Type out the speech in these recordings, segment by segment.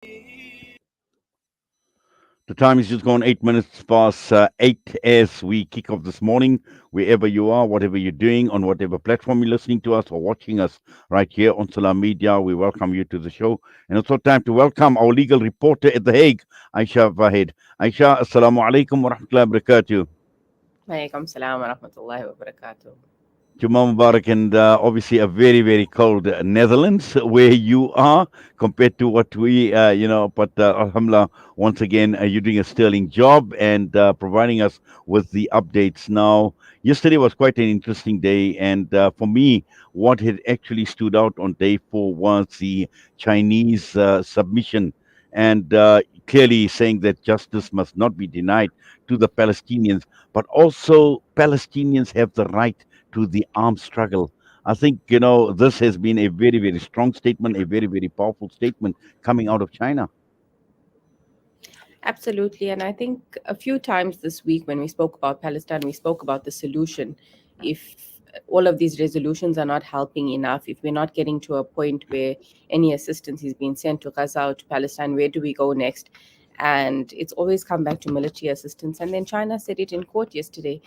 The time is just gone 8 minutes past 8 as we kick off this morning. Wherever you are, whatever you're doing, on whatever platform you're listening to us or watching us right here on Salaamedia, we welcome you to the show. And it's also time to welcome our legal reporter at The Hague, Ayesha Vahed. Ayesha, assalamu alaikum wa rahmatullahi wa barakatuh. Walaikum salam wa rahmatullahi wa barakatuh. Juma Mubarak, and obviously a very, very cold Netherlands where you are compared to what but Alhamdulillah, once again, you're doing a sterling job and providing us with the updates. Now, yesterday was quite an interesting day, and for me, what had actually stood out on day 4 was the Chinese submission and clearly saying that justice must not be denied to the Palestinians, but also Palestinians have the right to the armed struggle. I think, this has been a very, very strong statement, a very, very powerful statement coming out of China. Absolutely. And I think a few times this week when we spoke about Palestine, we spoke about the solution. If all of these resolutions are not helping enough, if we're not getting to a point where any assistance is being sent to Gaza or to Palestine, where do we go next? And it's always come back to military assistance. And then China said it in court yesterday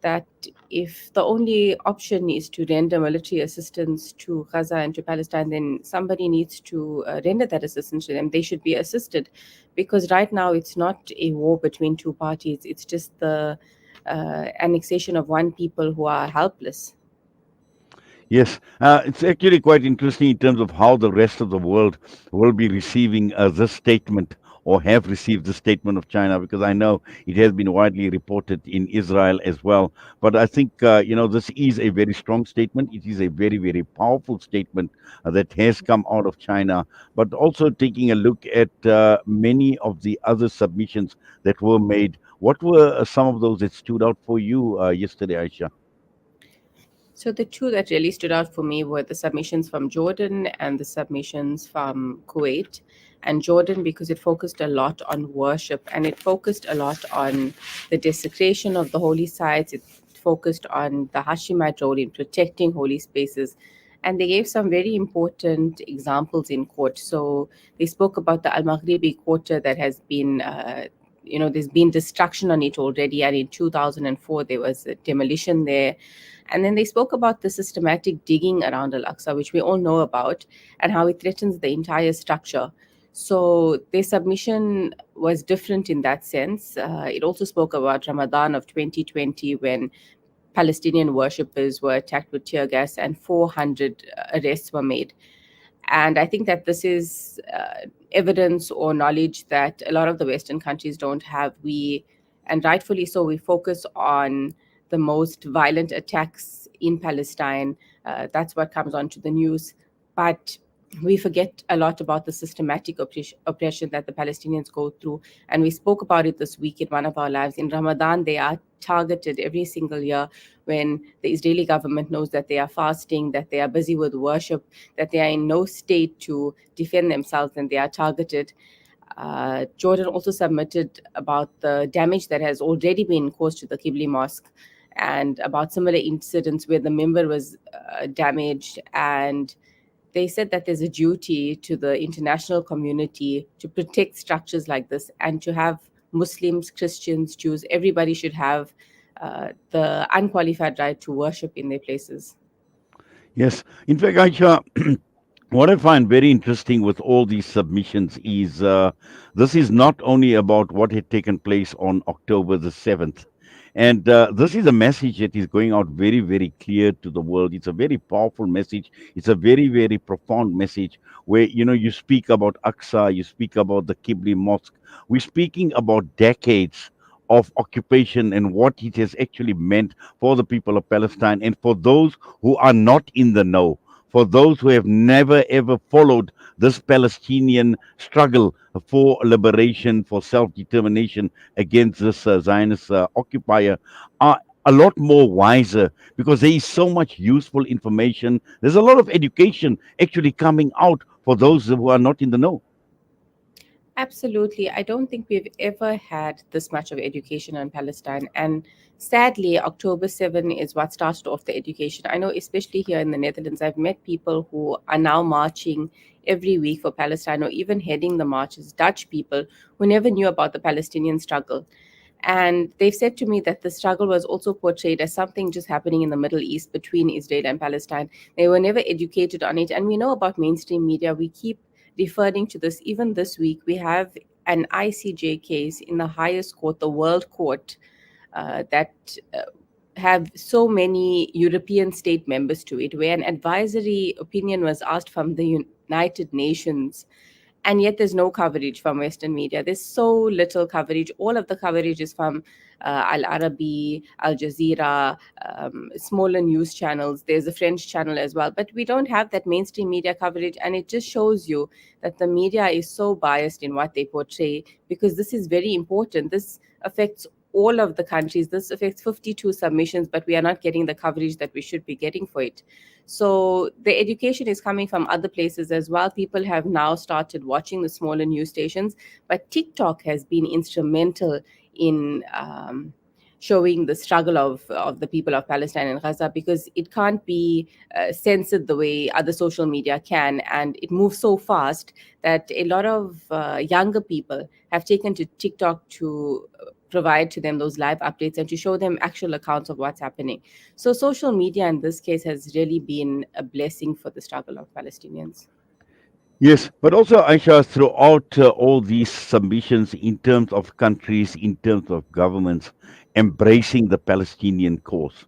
that if the only option is to render military assistance to Gaza and to Palestine, then somebody needs to render that assistance to them. They should be assisted because right now it's not a war between two parties, it's just the annexation of one people who are helpless. Yes, it's actually quite interesting in terms of how the rest of the world will be receiving this statement or have received the statement of China, because I know it has been widely reported in Israel as well. But I think, this is a very strong statement. It is a very, very powerful statement that has come out of China. But also taking a look at many of the other submissions that were made, what were some of those that stood out for you yesterday, Aisha? So the two that really stood out for me were the submissions from Jordan and the submissions from Kuwait. And Jordan, because it focused a lot on worship and it focused a lot on the desecration of the holy sites. It focused on the Hashemite role in protecting holy spaces. And they gave some very important examples in court. So they spoke about the Al Maghribi quarter that has been there's been destruction on it already. And in 2004, there was a demolition there. And then they spoke about the systematic digging around Al Aqsa, which we all know about, and how it threatens the entire structure. So their submission was different in that sense. It also spoke about Ramadan of 2020 when Palestinian worshippers were attacked with tear gas and 400 arrests were made. And I think that this is evidence or knowledge that a lot of the Western countries don't have. And rightfully so, we focus on the most violent attacks in Palestine. That's what comes onto the news. But we forget a lot about the systematic oppression that the Palestinians go through. And we spoke about it this week in one of our lives. In Ramadan, they are targeted every single year when the Israeli government knows that they are fasting, that they are busy with worship, that they are in no state to defend themselves, and they are targeted. Jordan also submitted about the damage that has already been caused to the Qibli Mosque and about similar incidents where the member was damaged. And they said that there's a duty to the international community to protect structures like this and to have Muslims, Christians, Jews, everybody should have the unqualified right to worship in their places. Yes. In fact, Aisha, what I find very interesting with all these submissions is this is not only about what had taken place on October the 7th. And this is a message that is going out very, very clear to the world. It's a very powerful message. It's a very, very profound message where, you speak about Aqsa, you speak about the Qibli Mosque. We're speaking about decades of occupation and what it has actually meant for the people of Palestine and for those who are not in the know, for those who have never ever followed this Palestinian struggle for liberation, for self determination against this Zionist occupier, are a lot more wiser because there is so much useful information. There's a lot of education actually coming out for those who are not in the know. Absolutely. I don't think we've ever had this much of education on Palestine. And sadly, October 7 is what started off the education. I know, especially here in the Netherlands, I've met people who are now marching every week for Palestine or even heading the marches, Dutch people who never knew about the Palestinian struggle. And they've said to me that the struggle was also portrayed as something just happening in the Middle East between Israel and Palestine. They were never educated on it. And we know about mainstream media. We keep referring to this. Even this week, we have an ICJ case in the highest court, the World Court, that have so many European state members to it, where an advisory opinion was asked from the United Nations, and yet there's no coverage from Western media. There's so little coverage. All of the coverage is from Al Arabi, Al Jazeera, smaller news channels. There's a French channel as well, but we don't have that mainstream media coverage, and it just shows you that the media is so biased in what they portray, because this is very important. This affects all of the countries. This affects 52 submissions, but we are not getting the coverage that we should be getting for it. So the education is coming from other places as well. People have now started watching the smaller news stations, but TikTok has been instrumental in showing the struggle of the people of Palestine and Gaza, because it can't be censored the way other social media can. And it moves so fast that a lot of younger people have taken to TikTok to provide to them those live updates and to show them actual accounts of what's happening. So social media in this case has really been a blessing for the struggle of Palestinians. Yes, but also, Aisha, throughout all these submissions, in terms of countries, in terms of governments, embracing the Palestinian cause.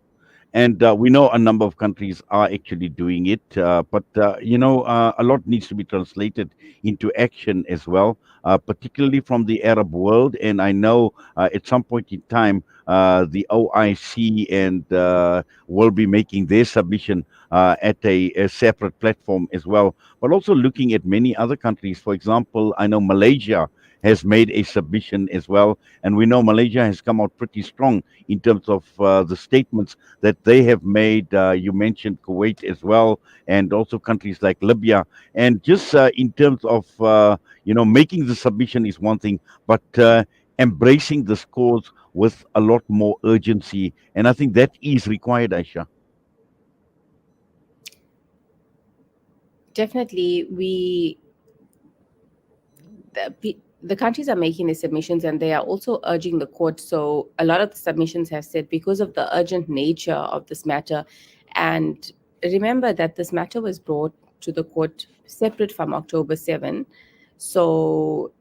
And we know a number of countries are actually doing it, but a lot needs to be translated into action as well, particularly from the Arab world. And I know at some point in time, the OIC and will be making their submission at a separate platform as well, but also looking at many other countries. For example, I know Malaysia has made a submission as well, and we know Malaysia has come out pretty strong in terms of the statements that they have made. You mentioned Kuwait as well, and also countries like Libya. And just in terms of making the submission is one thing, but embracing this cause with a lot more urgency, and I think that is required, Aisha. Definitely, the countries are making the submissions, and they are also urging the court. So a lot of the submissions have said, because of the urgent nature of this matter, and remember that this matter was brought to the court separate from October 7. So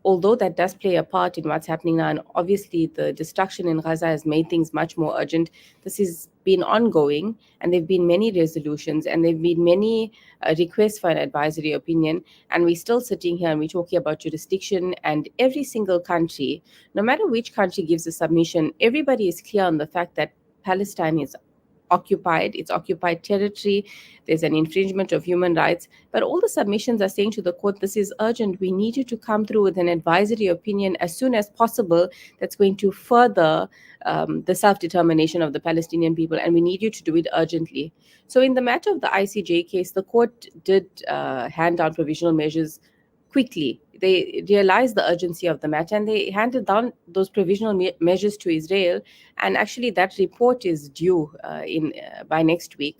although that does play a part in what's happening now, and obviously the destruction in Gaza has made things much more urgent, this has been ongoing, and there have been many resolutions, and there have been many requests for an advisory opinion. And we're still sitting here and we're talking about jurisdiction, and every single country, no matter which country gives a submission, everybody is clear on the fact that Palestine is occupied, it's occupied territory, there's an infringement of human rights. But all the submissions are saying to the court, this is urgent. We need you to come through with an advisory opinion as soon as possible that's going to further the self determination of the Palestinian people, and we need you to do it urgently. So, in the matter of the ICJ case, the court did hand down provisional measures quickly. They realized the urgency of the matter, and they handed down those provisional measures to Israel. And actually, that report is due in by next week.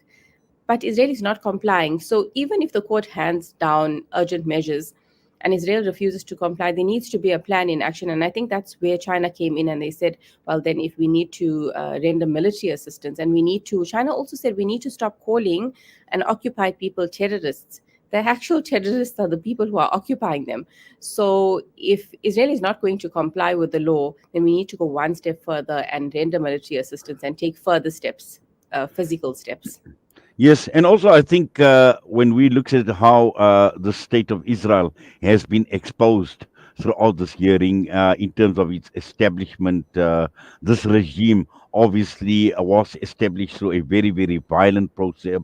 But Israel is not complying. So even if the court hands down urgent measures and Israel refuses to comply, there needs to be a plan in action. And I think that's where China came in, and they said, well, then if we need to render military assistance, and we need to, China also said we need to stop calling an occupied people terrorists. The actual terrorists are the people who are occupying them. So if Israel is not going to comply with the law, then we need to go one step further and render military assistance and take further steps, physical steps. Yes, and also I think when we look at how the state of Israel has been exposed throughout this hearing in terms of its establishment, this regime obviously was established through a very, very violent process,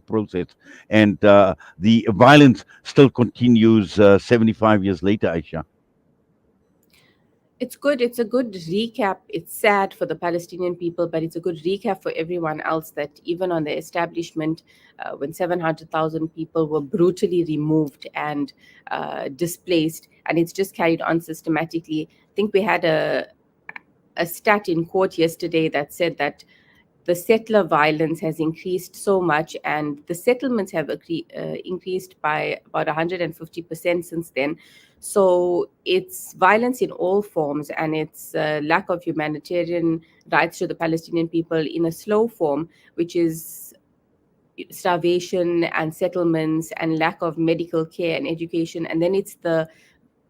and the violence still continues 75 years later, Aisha. It's good. It's a good recap. It's sad for the Palestinian people, but it's a good recap for everyone else that even on the establishment, when 700,000 people were brutally removed and displaced, and it's just carried on systematically. I think we had a stat in court yesterday that said that the settler violence has increased so much, and the settlements have increased by about 150% since then. So it's violence in all forms, and it's lack of humanitarian rights to the Palestinian people in a slow form, which is starvation and settlements and lack of medical care and education. And then it's the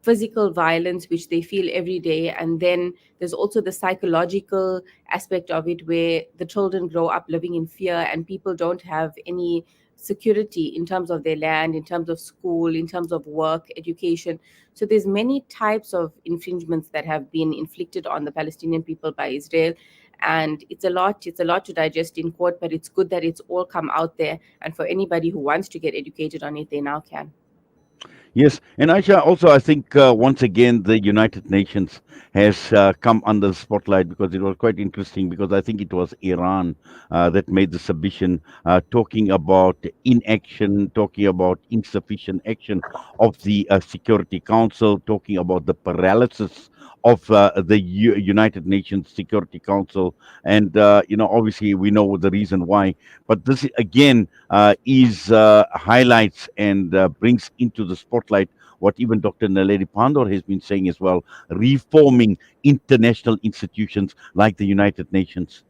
physical violence which they feel every day, and then there's also the psychological aspect of it where the children grow up living in fear and people don't have any security in terms of their land, in terms of school, in terms of work, education. So there's many types of infringements that have been inflicted on the Palestinian people by Israel, and it's a lot to digest in court, but it's good that it's all come out there, and for anybody who wants to get educated on it, they now can. Yes, and Aisha, also I think once again the United Nations has come under the spotlight because it was quite interesting because I think it was Iran that made the submission, talking about inaction, talking about insufficient action of the Security Council, talking about the paralysis of the United Nations Security Council, and obviously we know the reason why, but this again is highlights and brings into the spotlight what even Dr. Naledi Pandor has been saying as well, reforming international institutions like the United Nations.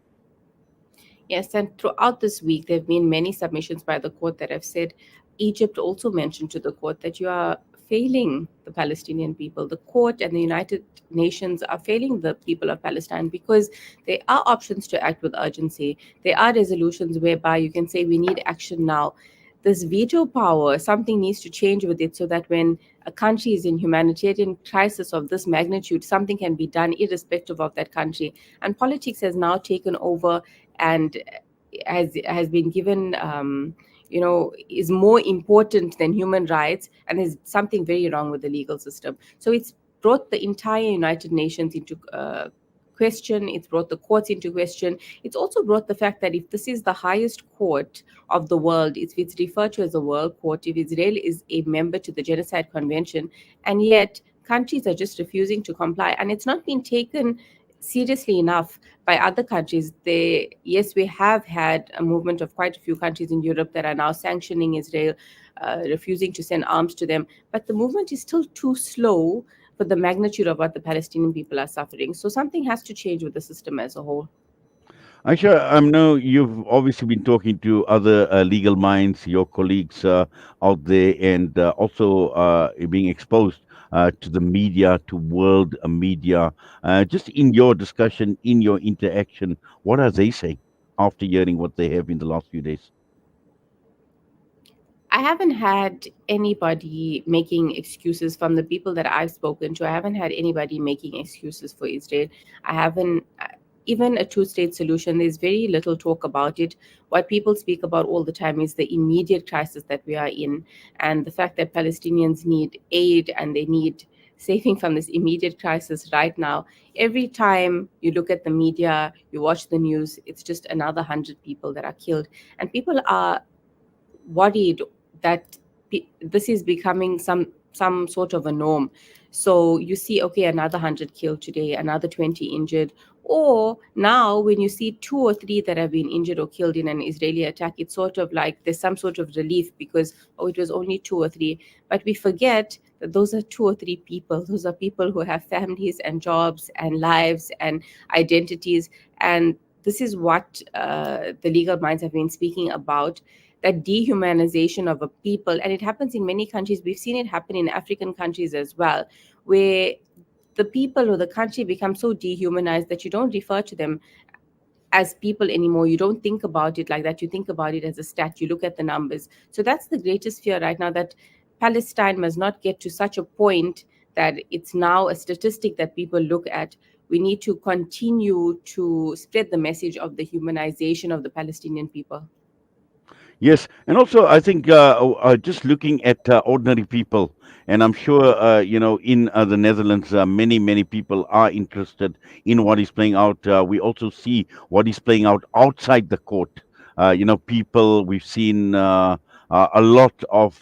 Yes, and throughout this week, there have been many submissions by the court that have said Egypt also mentioned to the court that you are failing the Palestinian people. The court and the United Nations are failing the people of Palestine because there are options to act with urgency. There are resolutions whereby you can say we need action now. This veto power, something needs to change with it so that when a country is in humanitarian crisis of this magnitude, something can be done irrespective of that country. And politics has now taken over and has been given is more important than human rights, and there's something very wrong with the legal system. So it's brought the entire United Nations into question. It's brought the courts into question. It's also brought the fact that if this is the highest court of the world, if it's referred to as a world court, if Israel is a member to the Genocide Convention, and yet countries are just refusing to comply, and it's not been taken seriously enough by other countries. Yes, we have had a movement of quite a few countries in Europe that are now sanctioning Israel, refusing to send arms to them, but the movement is still too slow for the magnitude of what the Palestinian people are suffering. So something has to change with the system as a whole. Aisha, I know you've obviously been talking to other legal minds, your colleagues out there, and also being exposed to the media, to world media. Just in your discussion, in your interaction, what are they saying after hearing what they have in the last few days? I haven't had anybody making excuses from the people that I've spoken to. I haven't had anybody making excuses for Israel. I haven't, even a two-state solution, there's very little talk about it. What people speak about all the time is the immediate crisis that we are in, and the fact that Palestinians need aid and they need saving from this immediate crisis right now. Every time you look at the media, you watch the news, it's just another 100 people that are killed. And people are worried that this is becoming some sort of a norm. So you see, okay, another 100 killed today, another 20 injured, or now when you see two or three that have been injured or killed in an Israeli attack, it's sort of like there's some sort of relief because, oh, it was only two or three. But we forget that those are two or three people. Those are people who have families and jobs and lives and identities. And this is what the legal minds have been speaking about, that dehumanization of a people. And it happens in many countries. We've seen it happen in African countries as well, where the people or the country become so dehumanized that you don't refer to them as people anymore. You don't think about it like that. You think about it as a stat. You look at the numbers. So that's the greatest fear right now, that Palestine must not get to such a point that it's now a statistic that people look at. We need to continue to spread the message of the humanization of the Palestinian people. Yes, and also I think just looking at ordinary people, and I'm sure in the Netherlands, many people are interested in what is playing out. We also see what is playing out outside the court. People we've seen a lot of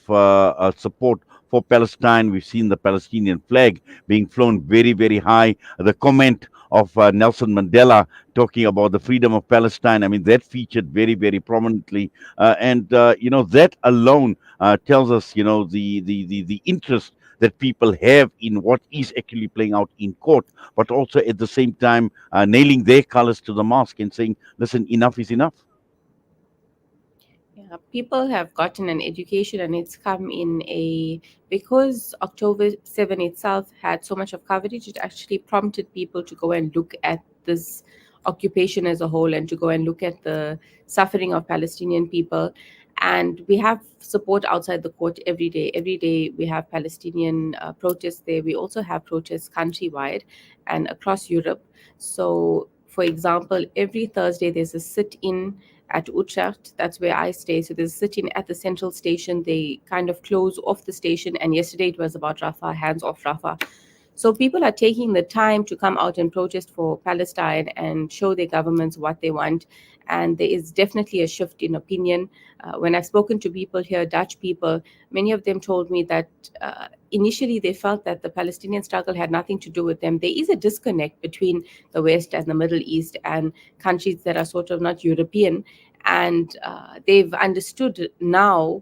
support for Palestine. We've seen the Palestinian flag being flown very high. The comment of Nelson Mandela talking about the freedom of Palestine. I mean, that featured very prominently, and that alone tells us the interest that people have in what is actually playing out in court, but also at the same time nailing their colors to the mast and saying, listen, enough is enough. Yeah, people have gotten an education, and it's come in a because October 7 itself had so much of coverage, it actually prompted people to go and look at this occupation as a whole and to go and look at the suffering of Palestinian people. And we have support outside the court every day. Every day we have Palestinian protests there. We also have protests countrywide and across Europe. So, for example, every Thursday there's a sit in at Utrecht. That's where I stay. So there's sitting at the central station. They kind of close off the station. And yesterday it was about Rafah, hands off Rafah. So people are taking the time to come out and protest for Palestine and show their governments what they want. And there is definitely a shift in opinion. When I've spoken to people here, Dutch people, many of them told me that initially they felt that the Palestinian struggle had nothing to do with them. There is a disconnect between the West and the Middle East and countries that are sort of not European. And they've understood now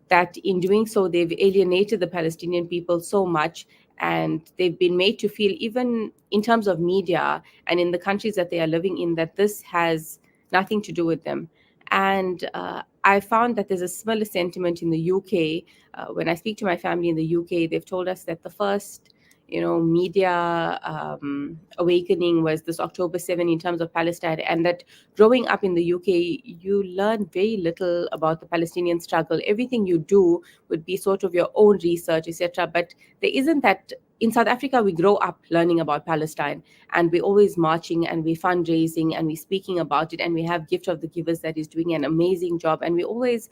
that in doing so, they've alienated the Palestinian people so much, and they've been made to feel, even in terms of media and in the countries that they are living in, that this has nothing to do with them. And I found that there's a similar sentiment in the UK. When I speak to my family in the UK, they've told us that the first media awakening was this October 7 in terms of Palestine, and that growing up in the UK, you learn very little about the Palestinian struggle. Everything you do would be sort of your own research, etc. But there isn't that. In South Africa, we grow up learning about Palestine, and we're always marching and we're fundraising and we're speaking about it, and we have Gift of the Givers that is doing an amazing job, and we're always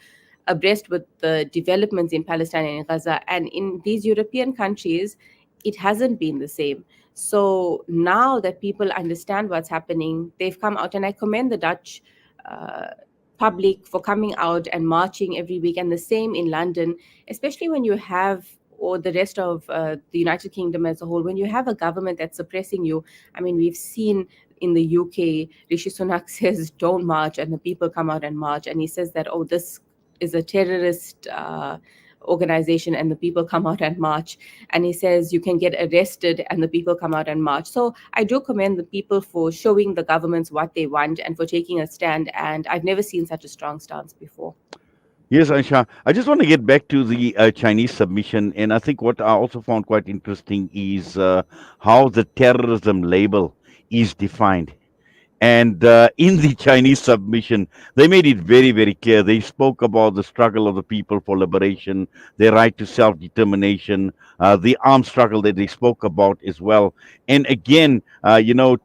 abreast with the developments in Palestine and in Gaza. And in these European countries, it hasn't been the same. So now that people understand what's happening, they've come out, and I commend the Dutch uh, public for coming out and marching every week, and the same in London, especially when you have, or the rest of the United Kingdom as a whole, when you have a government that's suppressing you. I mean, we've seen in the UK, Rishi Sunak says, don't march, and the people come out and march, and he says that, oh, this is a terrorist organization, and the people come out and march, and he says you can get arrested, and the people come out and march. So I do commend the people for showing the governments what they want and for taking a stand, and I've never seen such a strong stance before. Yes, Aisha. I just want to get back to the Chinese submission, and I think what I also found quite interesting is how the terrorism label is defined. And in the Chinese submission, they made it very clear. They spoke about the struggle of the people for liberation, their right to self determination, the armed struggle that they spoke about as well. And again,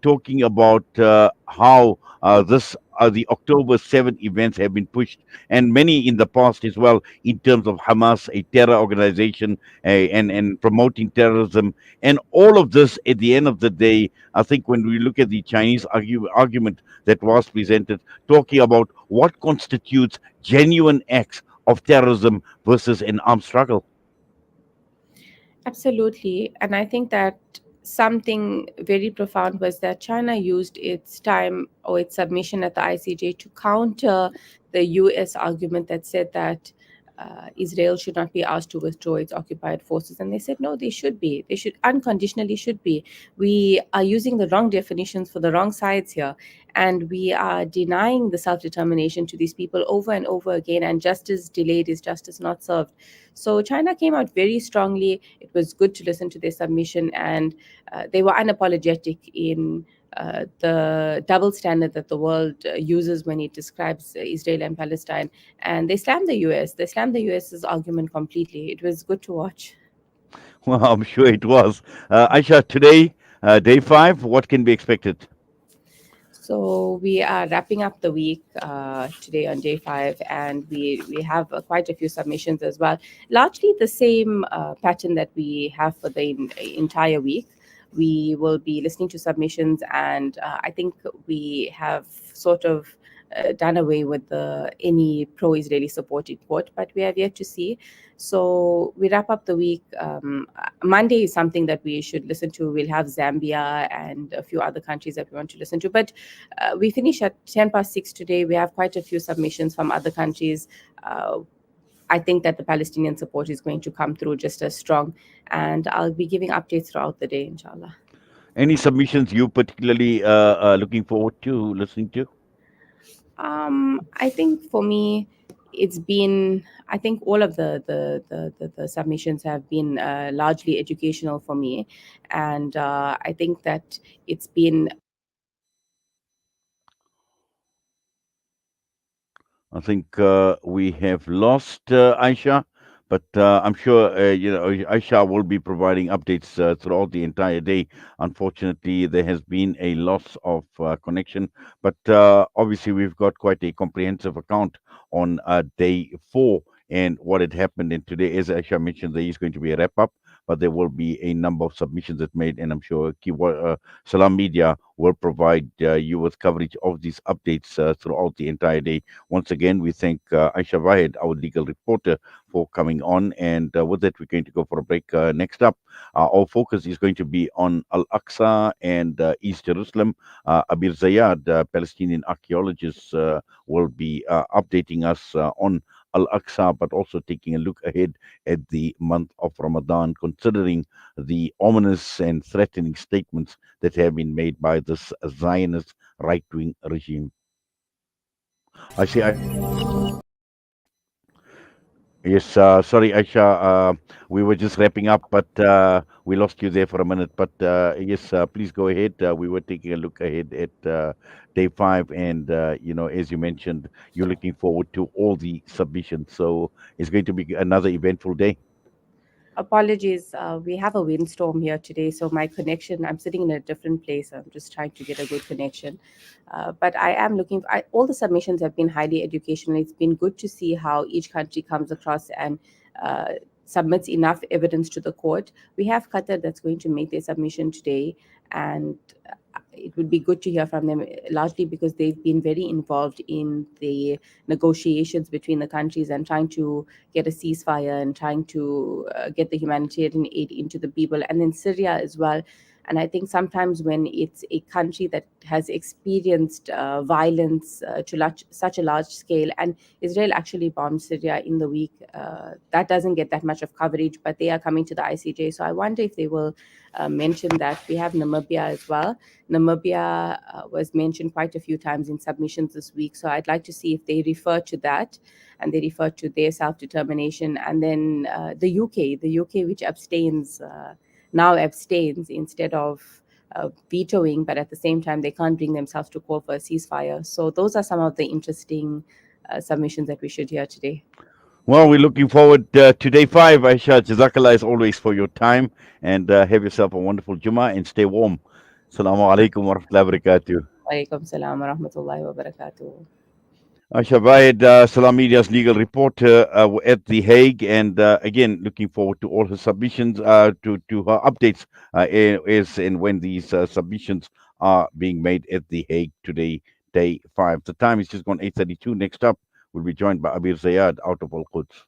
talking about how the October 7th events have been pushed, and many in the past as well, in terms of Hamas, a terror organization, and promoting terrorism. And all of this, at the end of the day, I think when we look at the Chinese argument that was presented, talking about what constitutes genuine acts of terrorism versus an armed struggle. Absolutely. And I think that something very profound was that China used its time or its submission at the ICJ to counter the US argument that said that Israel should not be asked to withdraw its occupied forces. And they said, no, they should be. They should unconditionally should be. We are using the wrong definitions for the wrong sides here. And we are denying the self determination to these people over and over again. And justice delayed is justice not served. So China came out very strongly. It was good to listen to their submission, and they were unapologetic in the double standard that the world uses when it describes Israel and Palestine. And they slammed the US. They slammed the US's argument completely. It was good to watch. Well, I'm sure it was. Aisha, today, day 5, what can be expected? So we are wrapping up the week today on day five, and we have quite a few submissions as well. Largely the same pattern that we have for the entire week. We will be listening to submissions, and I think we have sort of done away with the any pro-Israeli supported quote, but we have yet to see. So we wrap up the week. Monday is something that we should listen to. We'll have Zambia and a few other countries that we want to listen to. But we finish at 10 past 6 today. We have quite a few submissions from other countries. Uh, I think that the Palestinian support is going to come through just as strong. And I'll be giving updates throughout the day, inshallah. Any submissions you particularly looking forward to listening to? I think for me, it's been. I think all of the submissions have been largely educational for me, and I think that it's been. I think we have lost Aisha, but I'm sure Aisha will be providing updates throughout the entire day. Unfortunately, there has been a loss of connection, but obviously we've got quite a comprehensive account on day 4 and what had happened. And today, as Aisha mentioned, there is going to be a wrap up. But there will be a number of submissions that made, and I'm sure Salam Media will provide you with coverage of these updates throughout the entire day. Once again, we thank Ayesha Vahed, our legal reporter, for coming on. And with that, we're going to go for a break. Next up, our focus is going to be on Al Aqsa and East Jerusalem. Abir Zayad, Palestinian archaeologist, will be updating us on Al Aqsa, but also taking a look ahead at the month of Ramadan, considering the ominous and threatening statements that have been made by this Zionist right wing regime. I see. Yes, sorry, Aisha. We were just wrapping up, but we lost you there for a minute. But yes, please go ahead. We were taking a look ahead at day 5, and as you mentioned, you're looking forward to all the submissions. So it's going to be another eventful day. Apologies, we have a windstorm here today, so my connection. I'm sitting in a different place. I'm just trying to get a good connection. But I am looking. All the submissions have been highly educational. It's been good to see how each country comes across and uh, submits enough evidence to the court. We have Qatar that's going to make their submission today, and it would be good to hear from them, largely because they've been very involved in the negotiations between the countries and trying to get a ceasefire and trying to get the humanitarian aid into the people, and then Syria as well. And I think sometimes when it's a country that has experienced violence such a large scale, and Israel actually bombed Syria in the week, that doesn't get that much of coverage, but they are coming to the ICJ. So I wonder if they will mention that. We have Namibia as well. Namibia was mentioned quite a few times in submissions this week. So I'd like to see if they refer to that and they refer to their self determination. And then the UK, which now abstains instead of vetoing, but at the same time, they can't bring themselves to call for a ceasefire. So those are some of the interesting submissions that we should hear today. Well, we're looking forward to day 5, Aisha. Jazakallah as always for your time, and have yourself a wonderful Jummah and stay warm. Assalamu alaikum wa rahmatullahi wa barakatuh. Walaikum salam wa rahmatullahi wa barakatuh. Asha Vahed, Salam Media's legal reporter at The Hague, and again, looking forward to all her submissions, to her updates as and when these submissions are being made at The Hague today, day 5. The time is just gone 8:32. Next up, we'll be joined by Abir Zayad out of Al Quds.